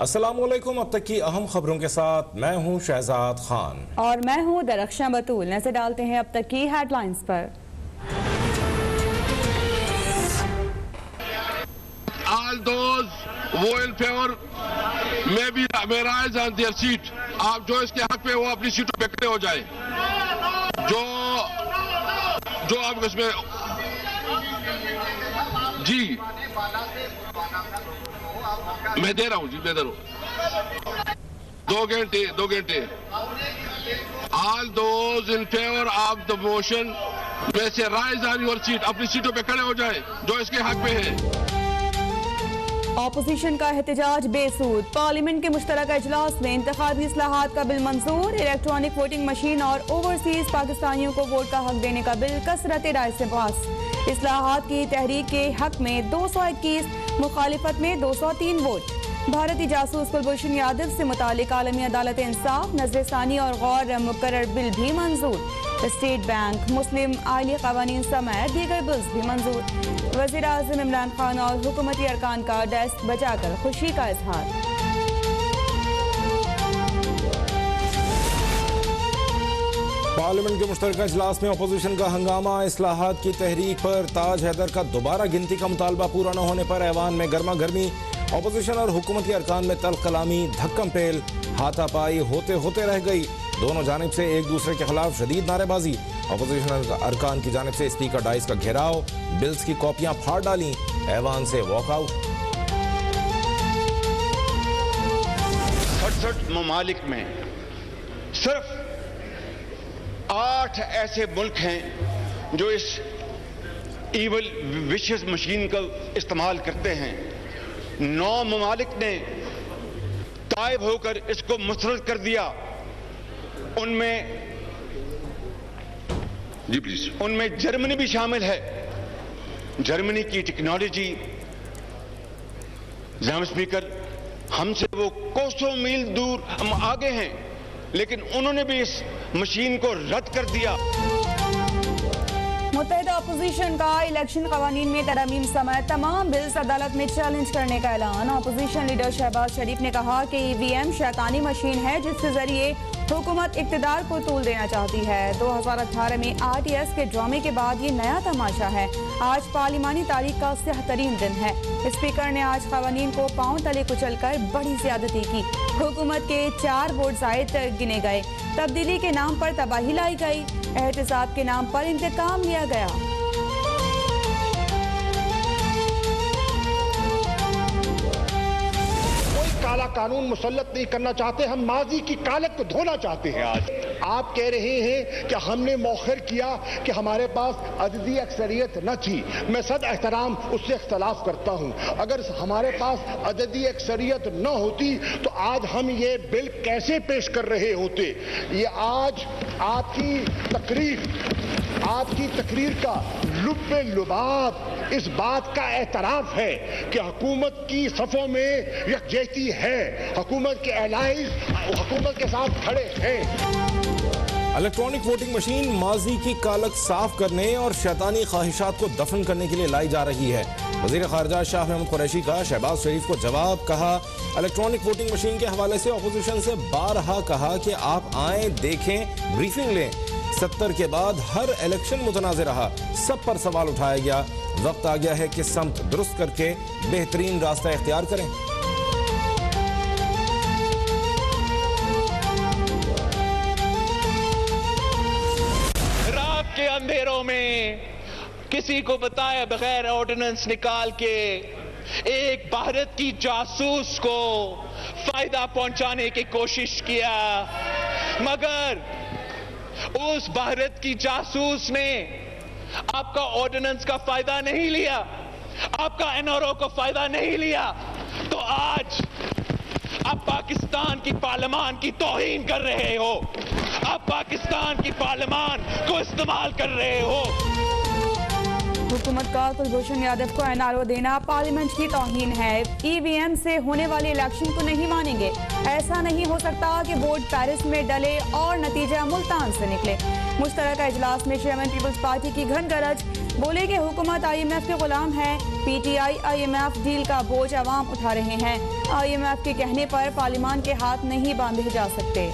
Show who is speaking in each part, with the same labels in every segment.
Speaker 1: अस्सलामुअलैकुम। अब तक की अहम खबरों के साथ मैं हूं शहजाद खान
Speaker 2: और मैं हूं दरख्शां बतूल। नजर डालते हैं अब तक की हेडलाइंस पर।
Speaker 3: All those who in favor may rise on their seat। आप जो इसके हक पे वो अपनी सीटों पे खड़े हो जाए। जो आप इसमें जी मैं दे रहा हूँ जी, मैं दे रहा हूँ 2 घंटे। All those in favor of the motion में से rise on your seat, अपनी सीटों पे खड़े हो जाए जो इसके हक पे है।
Speaker 2: ऑपोजिशन का एहतजाज बेसूद। पार्लियामेंट के मुश्तरका इजलास में इंतखाबी इस्लाहात का बिल मंजूर। इलेक्ट्रॉनिक वोटिंग मशीन और ओवरसीज पाकिस्तानियों को वोट का हक देने का बिल कसरत राय से पास। इस्लाहात की तहरीक के हक में 221, मुखालिफत में 203 वोट। भारतीय जासूस कुलभूषण यादव से मुतालिक आलमी अदालत इंसाफ, नजरसानी और गौर मुकर्रर बिल भी मंजूर। स्टेट बैंक, मुस्लिम आइली कवानीन समेत दीगर बिल्स भी मंजूर। वज़ीर आज़म इमरान खान और हुकूमती अरकान का डेस्क बजाकर खुशी का इजहार।
Speaker 1: पार्लियामेंट के मुश्तरका इजलास में अपोजिशन का हंगामा। इस्लाहात की तहरीक पर ताज हैदर का दोबारा गिनती का मुतालबा पूरा न होने पर ऐवान में गर्मा गर्मी। अपोजिशन और हुकूमती अरकान में तल्ख कलामी, धक्कम पेल, हाथापाई होते होते रह गई। दोनों जानिब से एक दूसरे के खिलाफ शदीद नारेबाजी। अपोजिशन अरकान की जानिब से स्पीकर डाइस का घेराव, बिल्स की कॉपियां फाड़ डाली, ऐवान से वॉकआउट।
Speaker 4: 68 ममालिक में सिर्फ 8 ऐसे मुल्क हैं जो इस ईवल विशेष मशीन का इस्तेमाल करते हैं। 9 ममालिक ने तायब होकर इसको मुस्तरद कर दिया। उनमें जर्मनी भी शामिल है। जर्मनी की टेक्नोलॉजी, जनाब स्पीकर, हमसे वो कोसों मील दूर हम आगे हैं, लेकिन उन्होंने भी इस मशीन को रद्द कर दिया।
Speaker 2: मुत्तहिदा अपोजिशन का इलेक्शन कवानीन में तरमीम समेत तमाम बिल्स अदालत में चैलेंज करने का ऐलान। अपोजिशन लीडर शहबाज शरीफ ने कहा कि ईवीएम शैतानी मशीन है जिसके जरिए हुकूमत इक़्तिदार को तूल देना चाहती है। 2018 में आरटीएस के ड्रामे के बाद ये नया तमाशा है। आज पार्लिमानी तारीख का स्याह तरीन दिन है। स्पीकर ने आज कवानीन को पांव तले कुचल कर बड़ी ज्यादती की। हुकूमत के 4 वोट जायद गिने गए। तब्दीली के नाम पर तबाही लाई गई। एहतसाब के नाम पर इंतकाम लिया गया।
Speaker 5: काला कानून मुसल्लत नहीं करना चाहते, हम माजी की कालक को धोना चाहते हैं। आज आप कह रहे हैं कि हमने मौखर किया कि हमारे पास अददी अक्सरियत न थी। मैं सद एहतराम उससे इख्तलाफ करता हूं। अगर हमारे पास अददी अक्सरियत न होती तो आज हम ये बिल कैसे पेश कर रहे होते। ये आज आपकी तकरीर का लुब्बे लुबाब इस बात का एतराफ है कि हुकूमत की सफ़ों में यकजहती है। हुकूमत के एलाइज हुकूमत के साथ खड़े हैं।
Speaker 1: इलेक्ट्रॉनिक वोटिंग मशीन माजी की कालक साफ करने और शैतानी ख्वाहिशात को दफन करने के लिए लाई जा रही है। वज़ीर ख़ारिजा शाह महमूद कुरैशी का शहबाज शरीफ को जवाब। कहा, इलेक्ट्रॉनिक वोटिंग मशीन के हवाले से अपोजिशन से बारहा कहा कि आप आए, देखें, ब्रीफिंग लें। 70 के बाद हर इलेक्शन मुतनाज़ रहा, सब पर सवाल उठाया गया। वक्त आ गया है कि समत दुरुस्त करके बेहतरीन रास्ता इख्तियार करें।
Speaker 6: रात के अंधेरों में किसी को बताए बगैर ऑर्डिनेंस निकाल के एक भारत की जासूस को फायदा पहुंचाने की कोशिश किया, मगर उस भारत की जासूस ने आपका ऑर्डिनेंस का फायदा नहीं लिया, आपका एनआरओ का फायदा नहीं लिया। तो आज आप पाकिस्तान की पार्लियामान की तौहीन कर रहे हो, आप पाकिस्तान की पार्लियामान को इस्तेमाल कर रहे हो।
Speaker 2: हुकूमत का कुलभूषण यादव को एनआरओ देना पार्लियामेंट की तौहीन है। ईवीएम से होने वाले इलेक्शन को नहीं मानेंगे। ऐसा नहीं हो सकता कि वोट पेरिस में डले और नतीजा मुल्तान से निकले। मुश्तरका इजलास में चेयरमैन पीपल्स पार्टी की घन गरज। बोले कि हुकूमत IMF के गुलाम है। PTI IMF डील का बोझ अवाम उठा रहे हैं। IMF के कहने पर पार्लियामान के हाथ नहीं बांधे जा सकते।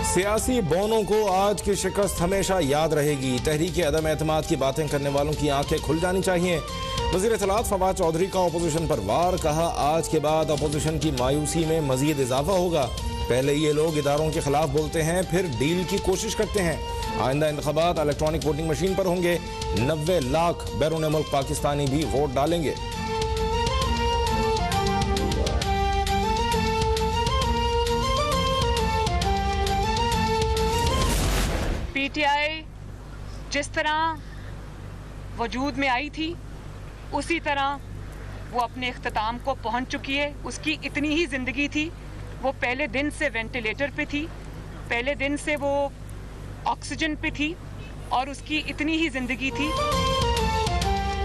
Speaker 1: सियासी बोनों को आज की शिकस्त हमेशा याद रहेगी। तहरीक अदम एतमाद की बातें करने वालों की आंखें खुल जानी चाहिए। वज़ीर इत्तलात फवाद चौधरी का अपोजिशन पर वार, कहा आज के बाद अपोजिशन की मायूसी में मजीद इजाफा होगा। पहले ये लोग इदारों के खिलाफ बोलते हैं, फिर डील की कोशिश करते हैं। आइंदा इंतखाबात इलेक्ट्रॉनिक वोटिंग मशीन पर होंगे। 90 लाख बैरून मुल्क पाकिस्तानी भी वोट डालेंगे।
Speaker 7: PTI जिस तरह वजूद में आई थी उसी तरह वो अपने इख्तिताम को पहुंच चुकी है। उसकी इतनी ही ज़िंदगी थी। वो पहले दिन से वेंटिलेटर पे थी, पहले दिन से वो ऑक्सीजन पे थी और उसकी इतनी ही ज़िंदगी थी।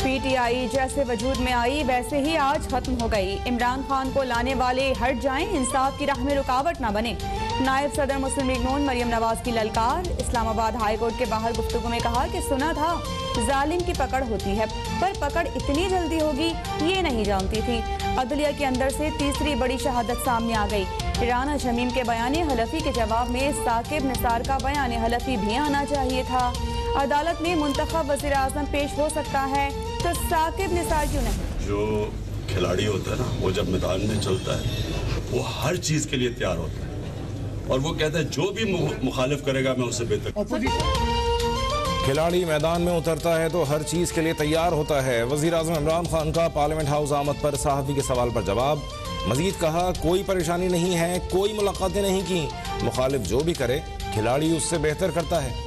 Speaker 2: PTI जैसे वजूद में आई वैसे ही आज खत्म हो गई। इमरान खान को लाने वाले हट जाएं, इंसाफ की राह में रुकावट ना बने। नायब सदर मुस्लिम लीग नून मरियम नवाज की ललकार। इस्लामाबाद हाई कोर्ट के बाहर गुफ्तगू में कहा कि सुना था जालिम की पकड़ होती है, पर पकड़ इतनी जल्दी होगी ये नहीं जानती थी। अदलिया के अंदर से तीसरी बड़ी शहादत सामने आ गई। राना शमीम के बयान हलफी के जवाब में साकिब निसार का बयान हलफी भी आना चाहिए था। अदालत में मुंतखब वज़ीर आज़म पेश हो सकता है तो साकिब निसार क्यों नहीं?
Speaker 8: जो खिलाड़ी होता है ना, वो जब मैदान में चलता है वो हर चीज के लिए तैयार होता है और वो कहता है जो भी मुखालिफ करेगा मैं उससे बेहतर।
Speaker 1: खिलाड़ी मैदान में उतरता है तो हर चीज के लिए तैयार होता है। वज़ीर आज़म इमरान खान का पार्लियामेंट हाउस आमद पर सहाफ़ी के सवाल पर जवाब। मजीद कहा कोई परेशानी नहीं है, कोई मुलाकातें नहीं की। मुखालिफ जो भी करे खिलाड़ी उससे बेहतर करता है।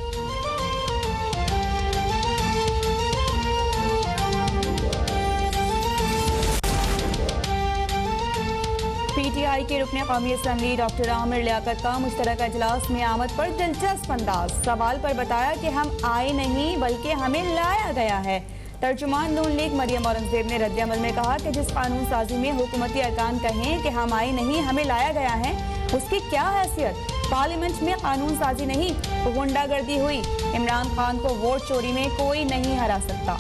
Speaker 2: PTI के रुकने कौमी असम्बली डॉक्टर आमिर लियाकत का मुश्तरका इजलास में आमद पर दिलचस्प अंदाज। सवाल पर बताया कि हम आए नहीं बल्कि हमें लाया गया है। तर्जुमान नून लीग मरियम औरंगजेब ने रद्द-ए-अमल में कहा कि जिस कानून साजी में हुकूमती अरकान कहें कि हम आए नहीं हमें लाया गया है, उसकी क्या हैसियत? पार्लियामेंट में कानून साजी नहीं गुंडागर्दी हुई। इमरान खान को वोट चोरी में कोई नहीं हरा सकता।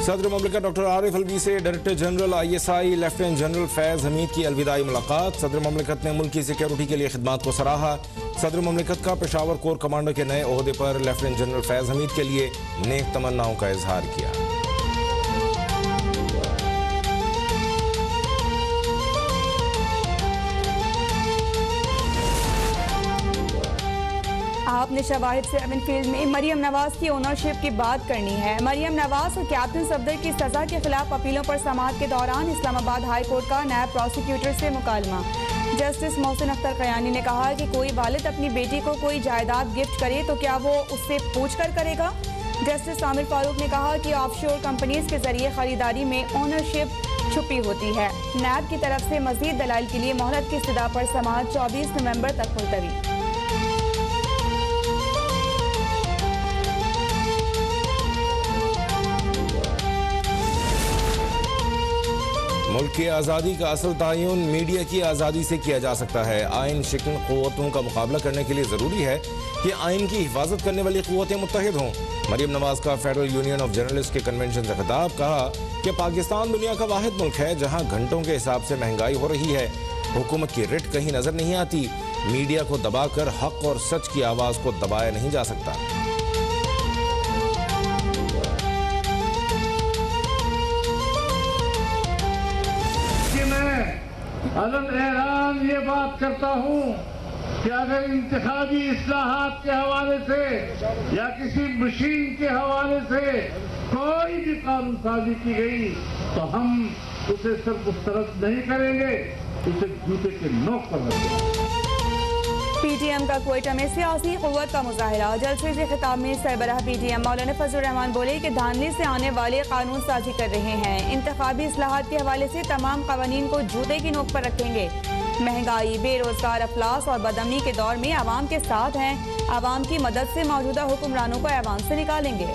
Speaker 1: सदर मुमलिकत डॉक्टर आरिफ अलवी से director general ISI lieutenant general Faiz Hameed की अलविदाई मुलाकात। सदर मुमलिकत ने मुल्क की सिक्योरिटी के लिए खिदमात को सराहा। सदर मुमलिकत का पेशावर कोर कमांडर के नए ओहदे पर लेफ्टिनेंट जनरल फैज़ हमीद के लिए नेक तमन्नाओं का इजहार किया।
Speaker 2: आपने शवाहिद से एवन फील्ड में मरियम नवाज की ओनरशिप की बात करनी है। मरियम नवाज और कैप्टन सफदर की सजा के खिलाफ अपीलों पर समाअत के दौरान इस्लामाबाद हाई कोर्ट का नायब प्रोसिक्यूटर से मुकालमा। जस्टिस मोहसिन अख्तर कयानी ने कहा कि कोई वालिद अपनी बेटी को कोई जायदाद गिफ्ट करे तो क्या वो उससे पूछकर करेगा? जस्टिस आमिर फारूक ने कहा कि ऑफशोर कंपनीज के जरिए खरीदारी में ओनरशिप छुपी होती है। नायब की तरफ से मजीद दलाइल के लिए मोहलत की इस्तदा पर समाअत 24 नवंबर तक मुलतवी।
Speaker 1: मुल्क की आज़ादी का असल तयन मीडिया की आज़ादी से किया जा सकता है। आइन शिकन क़ुव्वतों का मुकाबला करने के लिए ज़रूरी है कि आइन की हिफाजत करने वाली क़ुव्वतें मुत्तहिद हों। मरियम नवाज का फेडरल यूनियन ऑफ जर्नलिस्ट के कन्वेंशन से खिताब। कहा कि पाकिस्तान दुनिया का वाहिद मुल्क है जहाँ घंटों के हिसाब से महंगाई हो रही है। हुकूमत की रिट कहीं नजर नहीं आती। मीडिया को दबाकर हक और सच की आवाज़ को दबाया नहीं जा सकता।
Speaker 9: अलग एहराम ये बात करता हूँ कि अगर इंतखाबी इस्लाहात के हवाले से या किसी मशीन के हवाले से कोई भी कानून साजी की गई तो हम उसे सिर्फ मुस्तरद नहीं करेंगे, उसे जूते के नोक पर रखेंगे।
Speaker 2: PTM का क्वेटा में सियासी क़ुव्वत का मुजाहिरा। जलसे के खिताब में सरबराह PTM मौलाना फजलुर रहमान बोले कि धांधली से आने वाले कानून साजी कर रहे हैं। इंतखाबी इस्लाहात के हवाले से तमाम कवानीन को जूते की नोक पर रखेंगे। महंगाई, बेरोजगार, अफलास और बदअमनी के दौर में आवाम के साथ हैं। आवाम की मदद से मौजूदा हुक्मरानों को ऐवान से निकालेंगे।